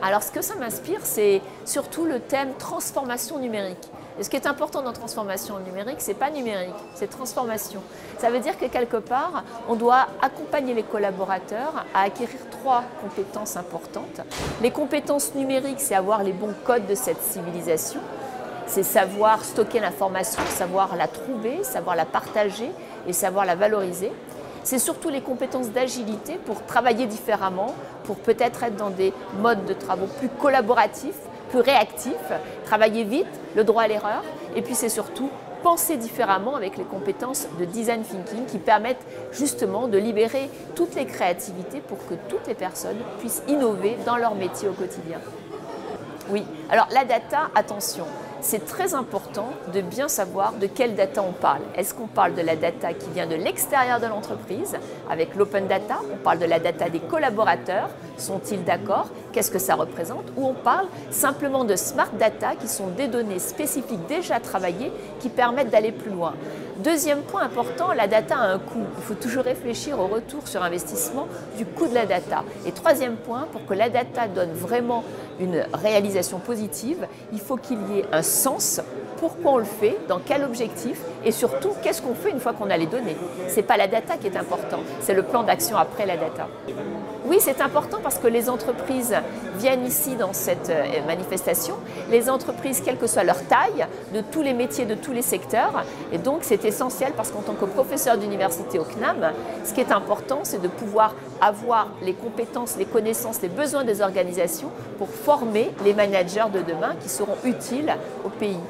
Alors ce que ça m'inspire, c'est surtout le thème transformation numérique. Et ce qui est important dans transformation numérique, ce n'est pas numérique, c'est transformation. Ça veut dire que quelque part, on doit accompagner les collaborateurs à acquérir 3 compétences importantes. Les compétences numériques, c'est avoir les bons codes de cette civilisation. C'est savoir stocker l'information, savoir la trouver, savoir la partager et savoir la valoriser. C'est surtout les compétences d'agilité pour travailler différemment, pour peut-être être dans des modes de travaux plus collaboratifs, plus réactifs, travailler vite, le droit à l'erreur. Et puis c'est surtout penser différemment avec les compétences de design thinking qui permettent justement de libérer toutes les créativités pour que toutes les personnes puissent innover dans leur métier au quotidien. Oui, alors la data, attention, c'est très important de bien savoir de quelle data on parle. Est-ce qu'on parle de la data qui vient de l'extérieur de l'entreprise, avec l'open data? On parle de la data des collaborateurs, sont-ils d'accord? Qu'est-ce que ça représente? Ou on parle simplement de smart data, qui sont des données spécifiques déjà travaillées, qui permettent d'aller plus loin. Deuxième point important, la data a un coût. Il faut toujours réfléchir au retour sur investissement du coût de la data. Et troisième point, pour que la data donne vraiment une réalisation positive, il faut qu'il y ait un sens. Pourquoi on le fait, dans quel objectif et surtout qu'est-ce qu'on fait une fois qu'on a les données. Ce n'est pas la data qui est important, c'est le plan d'action après la data. Oui, c'est important parce que les entreprises viennent ici dans cette manifestation, les entreprises, quelle que soit leur taille, de tous les métiers, de tous les secteurs, et donc c'est essentiel parce qu'en tant que professeur d'université au CNAM, ce qui est important, c'est de pouvoir avoir les compétences, les connaissances, les besoins des organisations pour former les managers de demain qui seront utiles au pays.